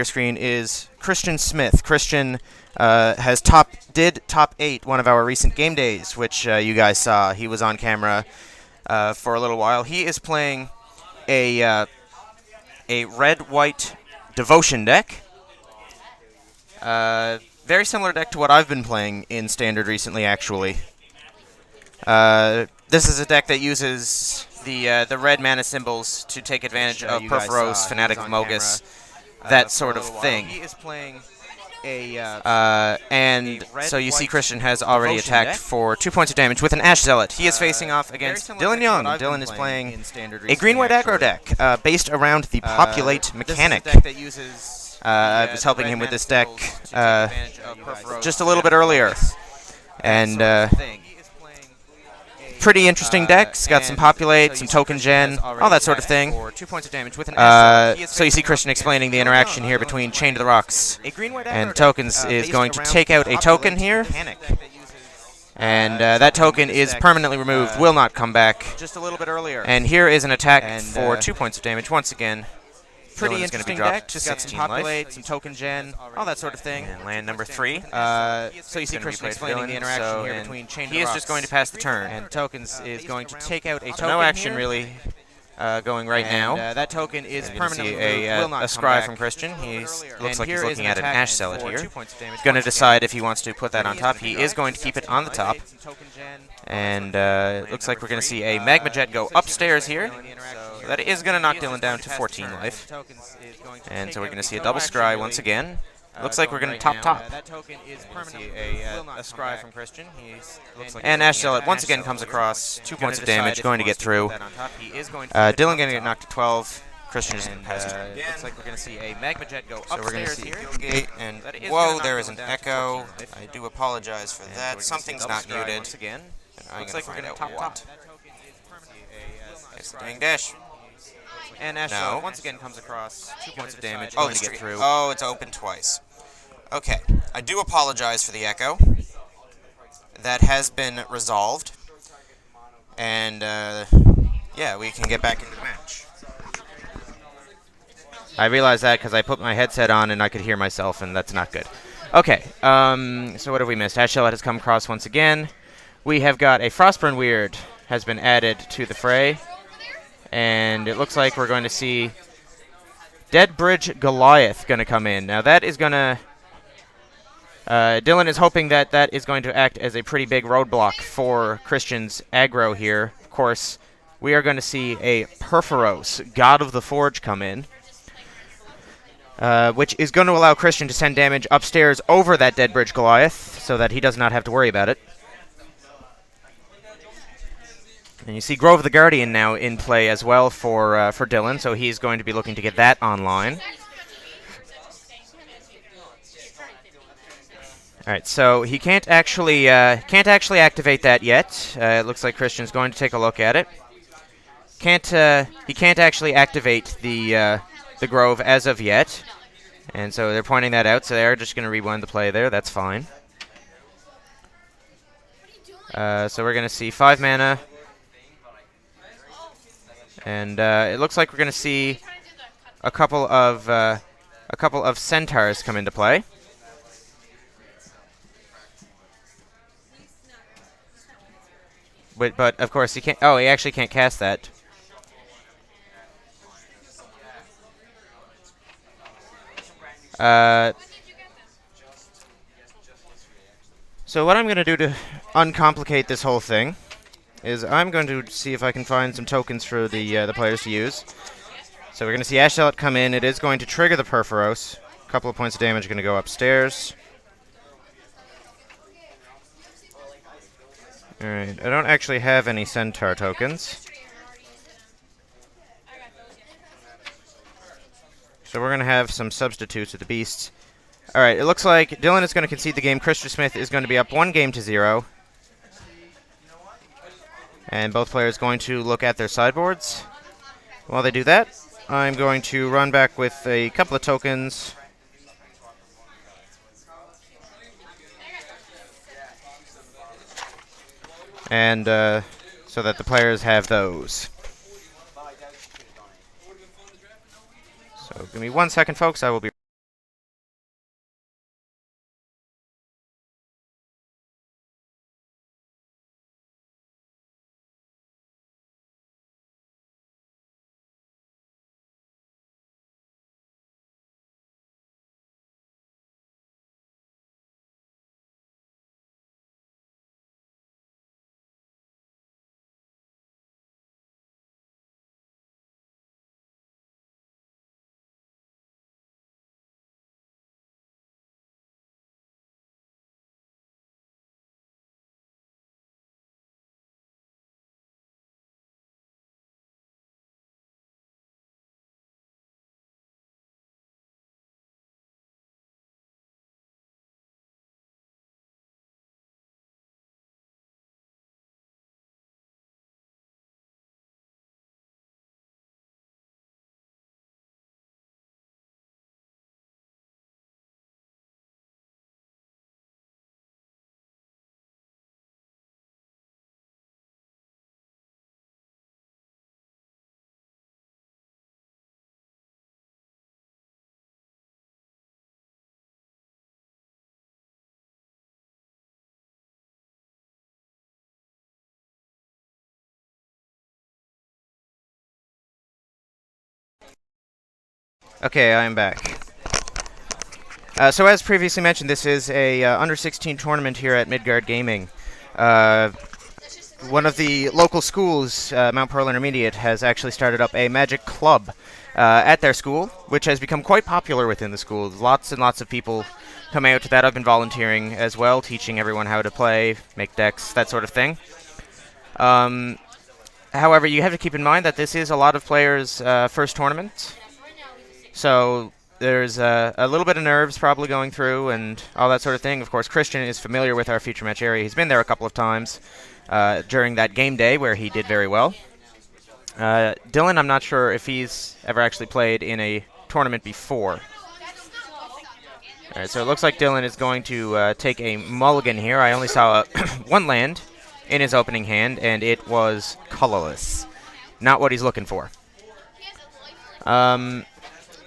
your screen is Christian Smith. Christian did top 8 one of our recent game days, which you guys saw. He was on camera for a little while. He is playing a red-white devotion deck. Very similar deck to what I've been playing in Standard recently, actually. This is a deck that uses the red mana symbols to take advantage of Perforos, Fanatic of Mogus, that sort of thing. He is playing and so you see Christian has already attacked for 2 points of damage with an Ash Zealot. He is facing off against Dylan Young. Dylan is playing a green-white aggro deck based around the Populate mechanic. I was helping him with this deck just a little bit earlier. And pretty interesting decks. Got some Populate, some Token Gen, all that sort of thing. So you see Christian explaining the interaction here between Chain to the Rocks and Tokens is going to take out a token here. And that token is permanently removed, will not come back. And here is an attack for 2 points of damage once again. Pretty interesting deck. Just got some Populate, some Token Gen, all that sort of thing. And land number 3. So you see Christian explaining the interaction here between Chain to the Rocks. He is just going to pass the turn. And Tokens is going to take out a token. No action really going right now. That token is permanently a scry from Christian. He looks like he's looking at an Ash Zealot here. He's going to decide if he wants to put that on top. He is going to keep it on the top. And it looks like we're going to see a Magma Jet go upstairs here. That is going to knock Dylan down to 14 life. And so we're going to see a double scry once again. Looks like we're going to top. A scry from Christian. And Ash Zealot once again comes across. 2 points of damage, going to get through. Dylan going to get knocked to 12. Christian just has to. Looks like we're going to see a Magma Jet go upstairs. So we're going to see Gate and whoa, there is an echo. I do apologize for that. Something's not muted. Looks like we're going to top. It's the dang dash. And Ash once again comes across. 2 points of damage. Going to get through. Oh, it's open twice. Okay. I do apologize for the echo. That has been resolved. And, yeah, we can get back into the match. I realized that because I put my headset on and I could hear myself, and that's not good. Okay, so what have we missed? Ash Zealot has come across once again. We have got a Frostburn Weird has been added to the fray. And it looks like we're going to see Dead Bridge Goliath going to come in. Now that is going to... Dylan is hoping that that is going to act as a pretty big roadblock for Christian's aggro here. Of course, we are going to see a Perforos, God of the Forge, come in. Which is going to allow Christian to send damage upstairs over that Dead Bridge Goliath, so that he does not have to worry about it. And you see Grove the Guardian now in play as well for Dylan, so he's going to be looking to get that online. All right, so he can't actually activate that yet. It looks like Christian's going to take a look at it. He can't actually activate the Grove as of yet, and so they're pointing that out. So they're just going to rewind the play there. That's fine. So we're going to see 5 mana. And it looks like we're going to see a couple of centaurs come into play. But of course he can't. Oh, he actually can't cast that. So what I'm going to do to uncomplicate this whole thing is I'm going to see if I can find some tokens for the players to use. So we're going to see Ash Zealot come in. It is going to trigger the Perforos. A couple of points of damage are going to go upstairs. Alright, I don't actually have any Centaur tokens. So we're going to have some substitutes of the beasts. Alright, it looks like Dylan is going to concede the game. Christian Smith is going to be up 1 game to 0. And both players going to look at their sideboards. While they do that, I'm going to run back with a couple of tokens. And so that the players have those. So give me 1 second, folks. I will be Okay, I am back. So as previously mentioned, this is a under-16 tournament here at Midgard Gaming. One of the local schools, Mount Pearl Intermediate, has actually started up a Magic Club at their school, which has become quite popular within the school. Lots and lots of people come out to that. I've been volunteering as well, teaching everyone how to play, make decks, that sort of thing. However, you have to keep in mind that this is a lot of players' first tournament. So there's a little bit of nerves probably going through and all that sort of thing. Of course, Christian is familiar with our feature match area. He's been there a couple of times during that game day where he did very well. Dylan, I'm not sure if he's ever actually played in a tournament before. All right, so it looks like Dylan is going to take a mulligan here. I only saw one land in his opening hand, and it was colorless. Not what he's looking for.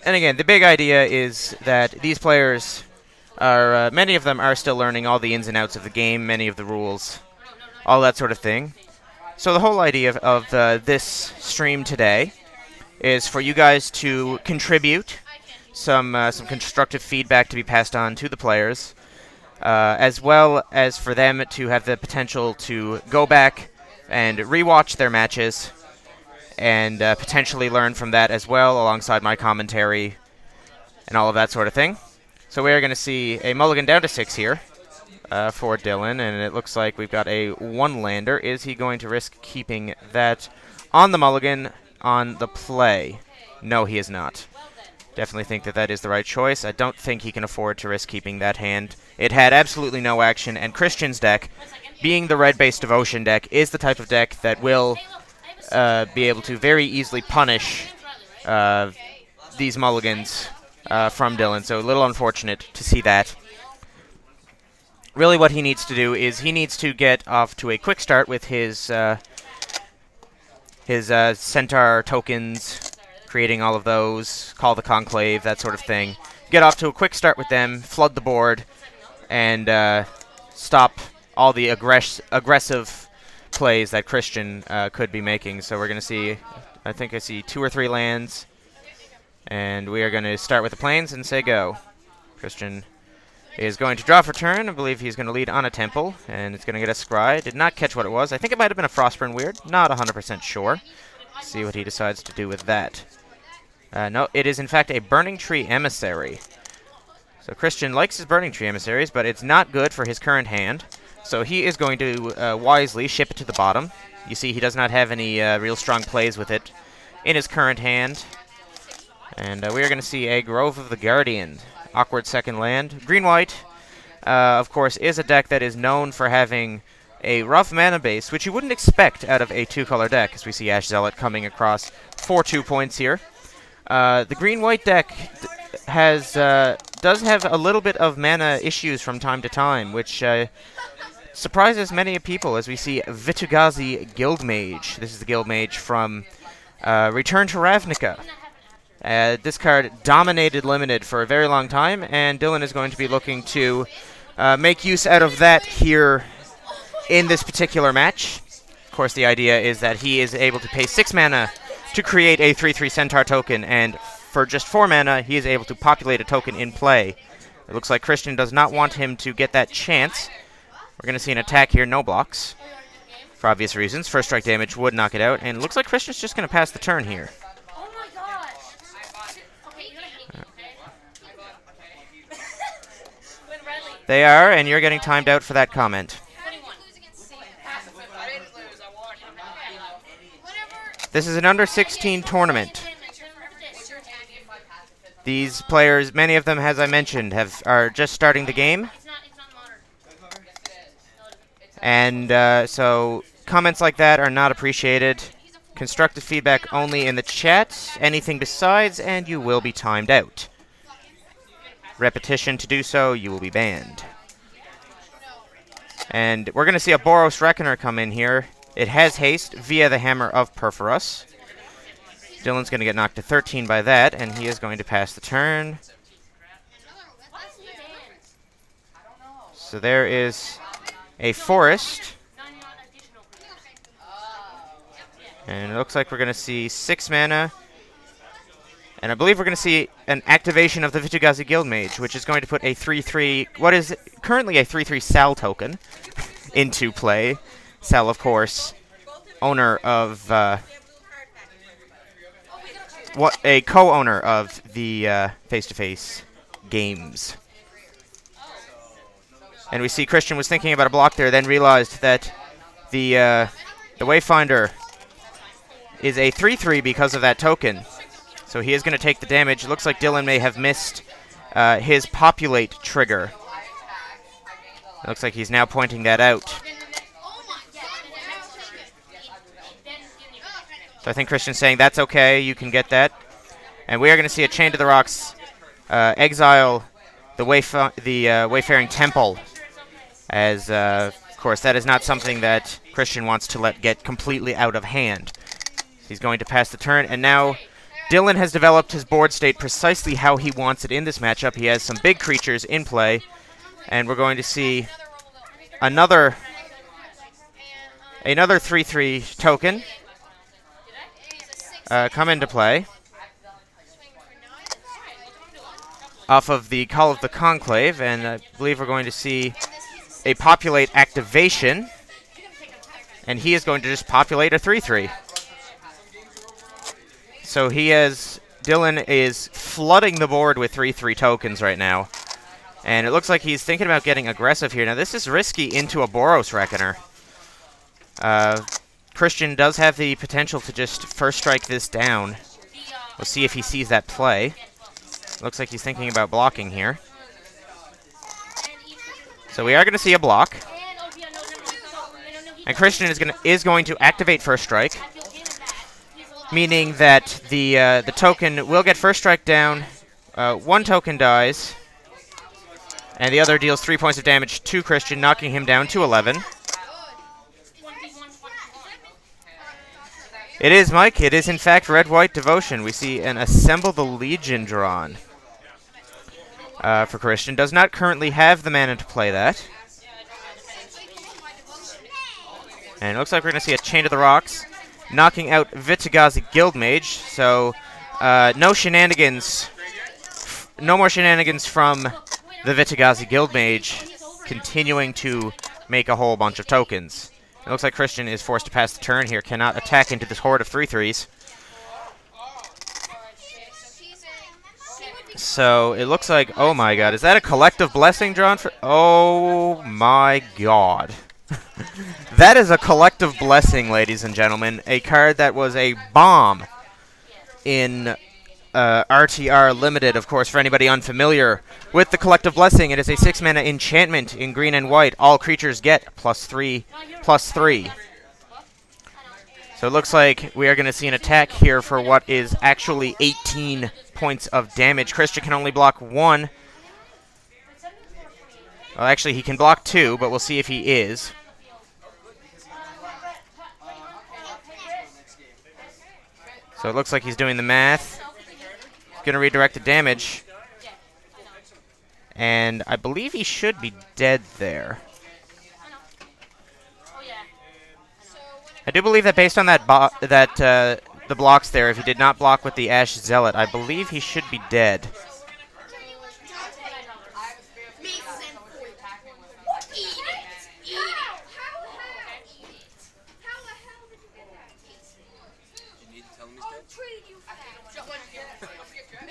And again, the big idea is that these players are, many of them are still learning all the ins and outs of the game, many of the rules, all that sort of thing. So the whole idea of this stream today is for you guys to contribute some constructive feedback to be passed on to the players, as well as for them to have the potential to go back and rewatch their matches and potentially learn from that as well, alongside my commentary and all of that sort of thing. So we are going to see a mulligan down to 6 here for Dylan, and it looks like we've got a one-lander. Is he going to risk keeping that on the mulligan on the play? No, he is not. Definitely think that that is the right choice. I don't think he can afford to risk keeping that hand. It had absolutely no action, and Christian's deck, being the red-based devotion deck, is the type of deck that will be able to very easily punish these mulligans from Dylan. So a little unfortunate to see that. Really what he needs to do is he needs to get off to a quick start with his Centaur tokens, creating all of those, call the Conclave, that sort of thing. Get off to a quick start with them, flood the board, and stop all the aggressive plays that Christian could be making. So we're going to see, I think I see 2 or 3 lands, and we are going to start with the plains and say go. Christian is going to draw for turn. I believe he's going to lead on a temple, and it's going to get a scry. Did not catch what it was. I think it might have been a Frostburn Weird. Not 100% sure. See what he decides to do with that. No, it is in fact a Burning Tree Emissary. So Christian likes his Burning Tree Emissaries, but it's not good for his current hand. So he is going to wisely ship it to the bottom. You see he does not have any real strong plays with it in his current hand. And we are going to see a Grove of the Guardian. Awkward second land. Green-white, of course, is a deck that is known for having a rough mana base, which you wouldn't expect out of a 2-color deck, as we see Ash Zealot coming across for 2 points here. The green-white deck does have a little bit of mana issues from time to time, which surprises many people, as we see Vitu-Ghazi Guildmage. This is the Guildmage from Return to Ravnica. This card dominated Limited for a very long time, and Dylan is going to be looking to make use out of that here in this particular match. Of course, the idea is that he is able to pay 6 mana to create a 3/3 Centaur token, and for just 4 mana, he is able to populate a token in play. It looks like Christian does not want him to get that chance. We're going to see an attack here, no blocks, for obvious reasons. First strike damage would knock it out, and it looks like Christian's just going to pass the turn here. They are, and you're getting timed out for that comment. This is an under-16 tournament. These players, many of them, as I mentioned, are just starting the game. And so comments like that are not appreciated. Constructive feedback only in the chat. Anything besides, and you will be timed out. Repetition to do so, you will be banned. And we're going to see a Boros Reckoner come in here. It has haste via the Hammer of Perforos. Dylan's going to get knocked to 13 by that, and he is going to pass the turn. So there is a Forest. And it looks like we're going to see 6 mana. And I believe we're going to see an activation of the Vitu-Ghazi Guildmage, which is going to put a 3-3, what is currently a 3-3 Sal token, into play. Sal, of course, owner of, a co-owner of the face-to-face games. And we see Christian was thinking about a block there, then realized that the Wayfinder is a 3-3 because of that token. So he is going to take the damage. Looks like Dylan may have missed his populate trigger. Looks like he's now pointing that out. So I think Christian's saying, that's okay, you can get that. And we are going to see a Chain to the Rocks exile the Wayfaring Temple. As, of course, that is not something that Christian wants to let get completely out of hand. He's going to pass the turn, and now Dylan has developed his board state precisely how he wants it in this matchup. He has some big creatures in play, and we're going to see another 3-3 token come into play off of the Call of the Conclave, and I believe we're going to see a populate activation, and he is going to just populate a 3-3. So Dylan is flooding the board with 3-3 tokens right now. And it looks like he's thinking about getting aggressive here. Now, this is risky into a Boros Reckoner. Christian does have the potential to just first strike this down. We'll see if he sees that play. Looks like he's thinking about blocking here. So we are going to see a block. And Christian is going to activate first strike, meaning that the token will get first strike down. One token dies, and the other deals 3 points of damage to Christian, knocking him down to 11. It is, Mike. It is, in fact, Red-White Devotion. We see an Assemble the Legion drawn for Christian. Does not currently have the mana to play that. And it looks like we're going to see a Chain to the Rocks, knocking out Vitu-Ghazi Guildmage. So no shenanigans, no more shenanigans from the Vitu-Ghazi Guildmage, continuing to make a whole bunch of tokens. It looks like Christian is forced to pass the turn here, cannot attack into this horde of 3-3s. So it looks like, oh my god, is that a Collective Blessing drawn for? Oh my god. That is a Collective Blessing, ladies and gentlemen. A card that was a bomb in RTR Limited, of course, for anybody unfamiliar with the Collective Blessing. It is a 6-mana enchantment in green and white. All creatures get +3/+3. So it looks like we are going to see an attack here for what is actually 18 points of damage. Christian can only block 1. Well, actually, he can block 2, but we'll see if he is. So it looks like he's doing the math. He's going to redirect the damage. And I believe he should be dead there. I do believe that based on the blocks there, if he did not block with the Ash Zealot, I believe he should be dead.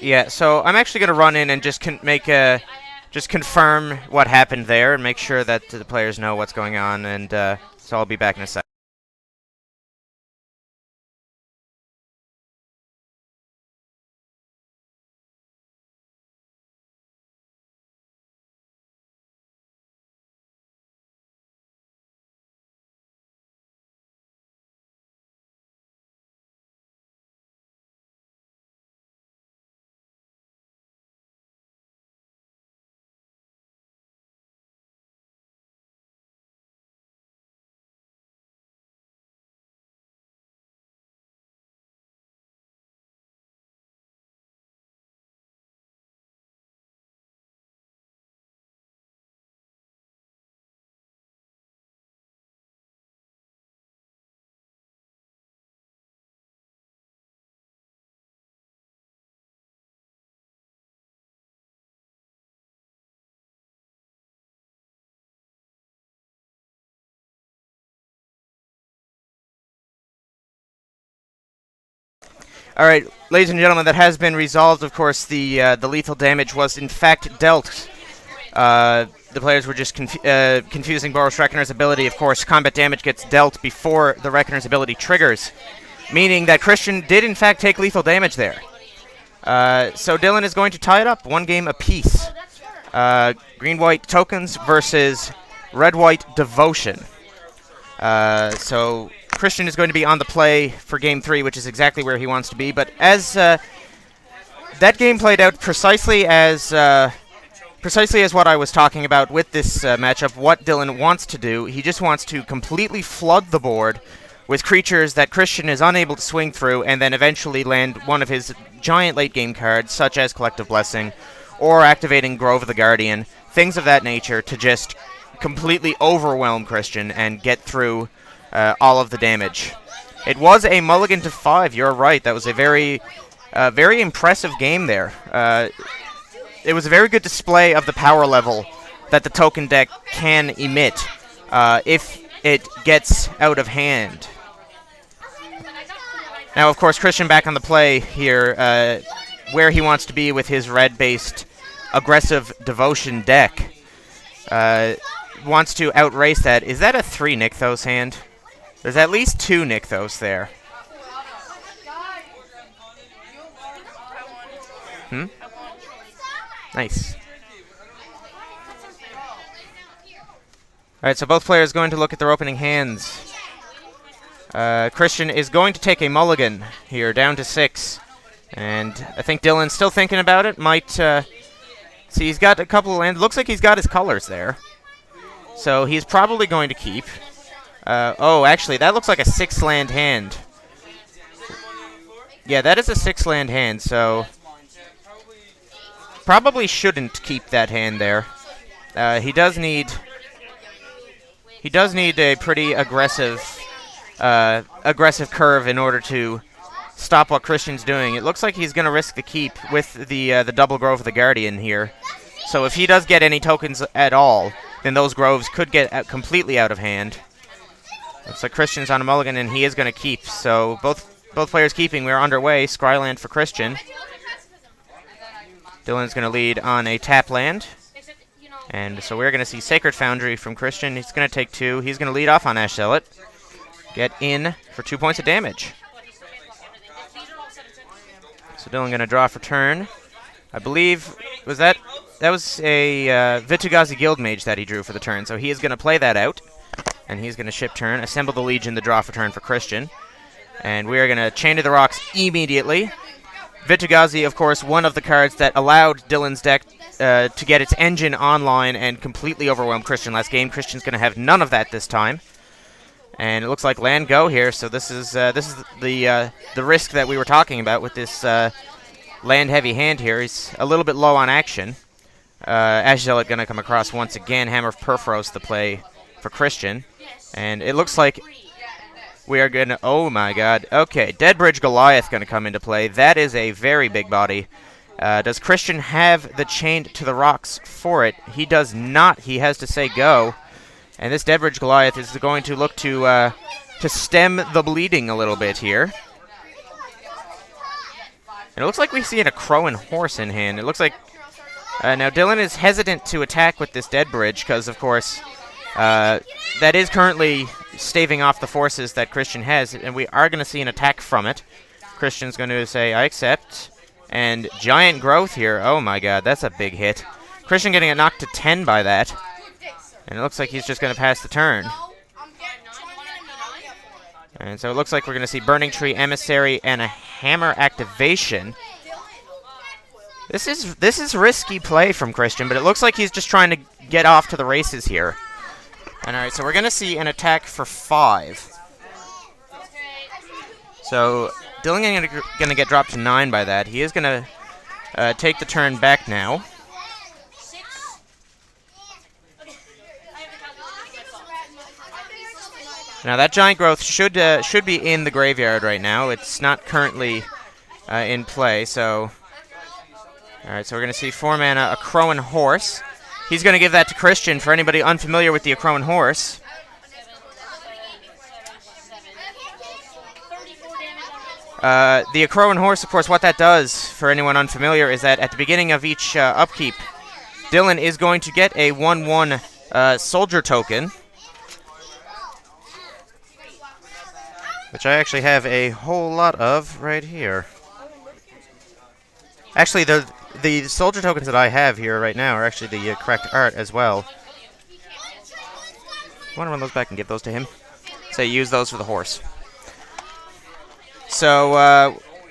Yeah, so I'm actually going to run in and just confirm what happened there and make sure that the players know what's going on, and so I'll be back in a second. All right, ladies and gentlemen, that has been resolved. Of course, the lethal damage was in fact dealt. The players were just confusing Boros Reckoner's ability. Of course, combat damage gets dealt before the Reckoner's ability triggers, meaning that Christian did in fact take lethal damage there. So Dylan is going to tie it up, 1 game apiece. Green-white tokens versus red-white devotion. So Christian is going to be on the play for Game 3, which is exactly where he wants to be. But as that game played out precisely as what I was talking about with this matchup, what Dylan wants to do, he just wants to completely flood the board with creatures that Christian is unable to swing through, and then eventually land one of his giant late-game cards, such as Collective Blessing, or activating Grove of the Guardian, things of that nature, to just completely overwhelm Christian and get through all of the damage. It was a mulligan to 5, you're right. That was a very impressive game there. It was a very good display of the power level that the token deck can emit if it gets out of hand. Now, of course, Christian back on the play here, where he wants to be with his red-based aggressive devotion deck. Wants to outrace that. Is that a 3 Nykthos hand? There's at least 2 Nykthos there. Nice. Alright, so both players going to look at their opening hands. Christian is going to take a mulligan here, down to 6. And I think Dylan's still thinking about it. Might, see, he's got a couple of lands. Looks like he's got his colors there. So he's probably going to keep. Oh, actually, that looks like a 6-land hand. Yeah, that is a 6-land hand, so probably shouldn't keep that hand there. He does need a pretty aggressive curve in order to stop what Christian's doing. It looks like he's going to risk the keep with the double Grove of the Guardian here. So if he does get any tokens at all, then those Groves could get completely out of hand. Looks like Christian's on a mulligan, and he is going to keep. So both players keeping. We're underway. Scryland for Christian. Dylan's going to lead on a tap land. And so we're going to see Sacred Foundry from Christian. He's going to take 2. He's going to lead off on Ash Zealot. Get in for 2 points of damage. So Dylan going to draw for turn. I believe, that was a Vitu-Ghazi Guildmage that he drew for the turn. So he is going to play that out. And he's going to ship turn. Assemble the Legion, the draw for turn for Christian. And we are going to Chain to the Rocks immediately. Vitu-Ghazi, of course, one of the cards that allowed Dylan's deck to get its engine online and completely overwhelm Christian last game. Christian's going to have none of that this time. And it looks like land go here, so this is the risk that we were talking about with this land-heavy hand here. He's a little bit low on action. Ash Zealot going to come across once again. Hammer of Perforos the play for Christian. And it looks like we are going to... Oh, my God. Okay, Deadbridge Goliath going to come into play. That is a very big body. Does Christian have the Chained to the Rocks for it? He does not. He has to say go. And this Deadbridge Goliath is going to look to stem the bleeding a little bit here. And it looks like we see a Crow and Horse in hand. It looks like... now, Dylan is hesitant to attack with this Deadbridge because, of course, that is currently staving off the forces that Christian has, and we are going to see an attack from it. Christian's going to say, I accept. And Giant Growth here. Oh, my God, that's a big hit. Christian getting a knock to 10 by that. And it looks like he's just going to pass the turn. And so it looks like we're going to see Burning Tree, Emissary, and a Hammer activation. This is risky play from Christian, but it looks like he's just trying to get off to the races here. And all right, so we're going to see an attack for 5. So Dylan going to get dropped to 9 by that. He is going to take the turn back now. Now that Giant Growth should be in the graveyard right now. It's not currently in play, so... Alright, so we're going to see 4 mana, a Crow and Horse. He's going to give that to Christian for anybody unfamiliar with the Crow and Horse. The Akroan horse, of course, what that does, for anyone unfamiliar, is that at the beginning of each upkeep, Dylan is going to get a 1/1 soldier token, which I actually have a whole lot of right here. Actually, the soldier tokens that I have here right now are actually the correct art as well. I want to run those back and give those to him. So use those for the horse. So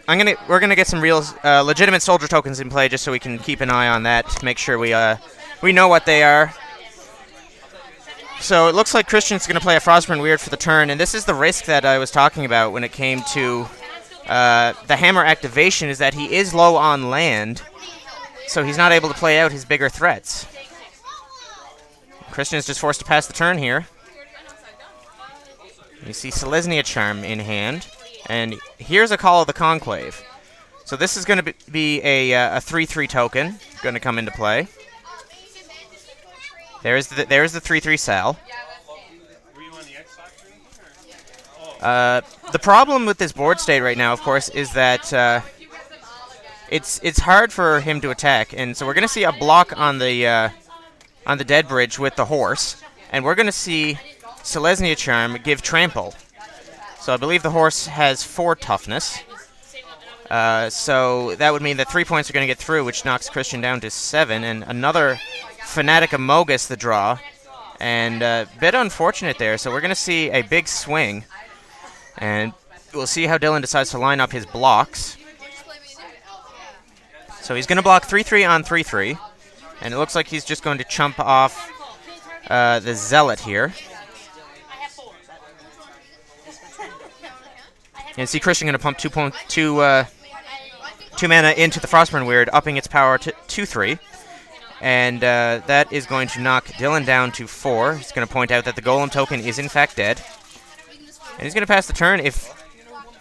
we're gonna get some real legitimate soldier tokens in play, just so we can keep an eye on that to make sure we know what they are. So it looks like Christian's gonna play a Frostburn Weird for the turn, and this is the risk that I was talking about when it came to the hammer activation, is that he is low on land, so he's not able to play out his bigger threats. Christian is just forced to pass the turn here. You see Selesnya Charm in hand, and here's a Call of the Conclave. So this is going to be a 3/3 token going to come into play. There's the 3/3 Sal. The problem with this board state right now, of course, is that it's hard for him to attack, and so we're going to see a block on the dead bridge with the horse, and we're going to see Selesnya Charm give trample. So I believe the horse has 4 toughness. So that would mean that 3 points are going to get through, which knocks Christian down to 7, and another Fanatic Amogus the draw. And a bit unfortunate there, so we're going to see a big swing. And we'll see how Dylan decides to line up his blocks. So he's going to block 3/3 on 3/3. And it looks like he's just going to chump off the Zealot here. And see Christian going to pump 2 mana into the Frostburn Weird, upping its power to 2/3. And that is going to knock Dylan down to 4. He's going to point out that the Golem token is in fact dead. And he's going to pass the turn. If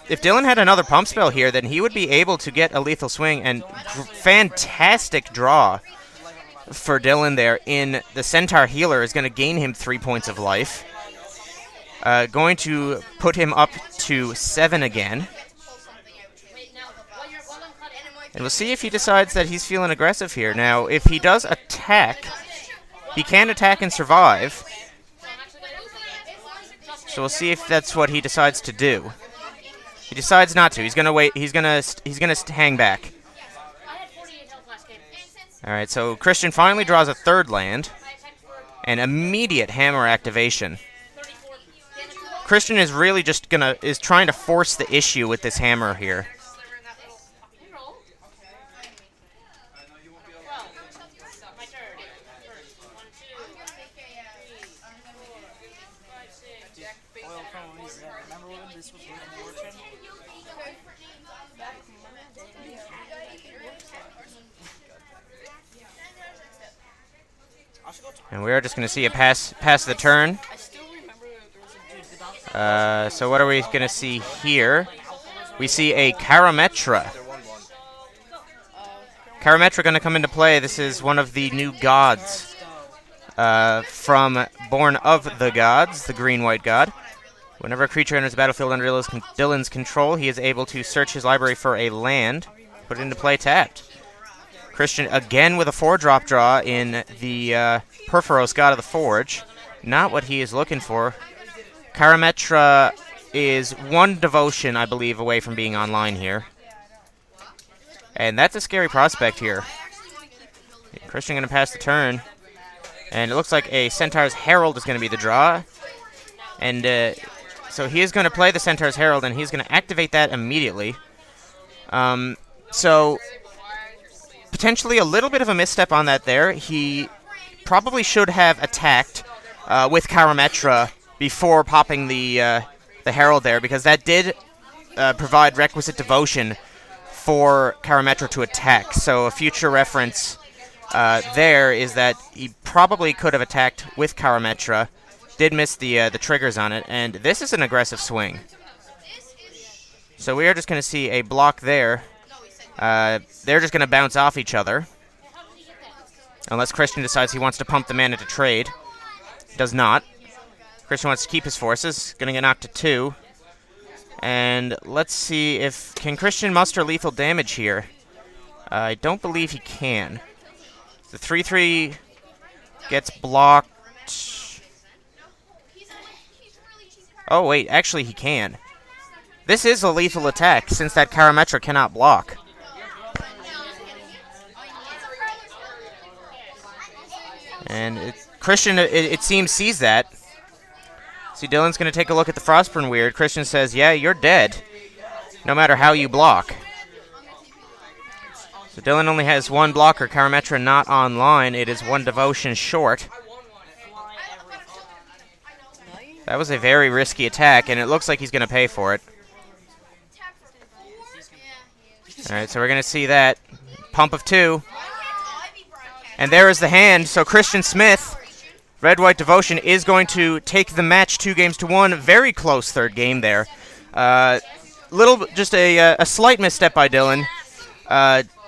Dylan had another pump spell here, then he would be able to get a lethal swing, and fantastic draw for Dylan there in the Centaur Healer is going to gain him 3 points of life. Going to put him up to 7 again. And we'll see if he decides that he's feeling aggressive here. Now, if he does attack, he can attack and survive. So we'll see if that's what he decides to do. He decides not to. He's gonna wait. He's gonna hang back. All right. So Christian finally draws a 3rd land, and immediate hammer activation. Christian is really just trying to force the issue with this hammer here. And we are just going to see a pass the turn. So what are we going to see here? We see a Karametra. Karametra going to come into play. This is one of the new gods from Born of the Gods, the green-white god. Whenever a creature enters the battlefield under Dylan's control, he is able to search his library for a land, put it into play tapped. Christian again with a 4-drop draw in the Perforos, God of the Forge. Not what he is looking for. Karametra is 1 devotion, I believe, away from being online here. And that's a scary prospect here. Christian going to pass the turn. And it looks like a Centaur's Herald is going to be the draw. And so he is going to play the Centaur's Herald, and he's going to activate that immediately. So potentially a little bit of a misstep on that there. He probably should have attacked with Karametra before popping the Herald there, because that did provide requisite devotion for Karametra to attack. So a future reference there is that he probably could have attacked with Karametra, did miss the triggers on it, and this is an aggressive swing. So we are just going to see a block there. They're just going to bounce off each other. Unless Christian decides he wants to pump the mana to trade. Does not. Christian wants to keep his forces. Going to get knocked to 2. And let's see if... Can Christian muster lethal damage here? I don't believe he can. The 3-3 gets blocked. Oh, wait. Actually, he can. This is a lethal attack, since that Karametra cannot block. And Christian, it seems, sees that. See, Dylan's going to take a look at the Frostburn Weird. Christian says, yeah, you're dead, no matter how you block. So Dylan only has one blocker, Karametra not online. It is one devotion short. That was a very risky attack, and it looks like he's going to pay for it. Alright, so we're going to see that. Pump of 2. And there is the hand, so Christian Smith, Red-White Devotion, is going to take the match 2-1. Very close third game there. Just a slight misstep by Dylan.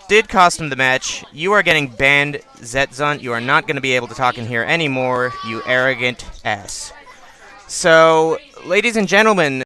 Did cost him the match. You are getting banned, Zetzunt. You are not going to be able to talk in here anymore, you arrogant ass. So, ladies and gentlemen,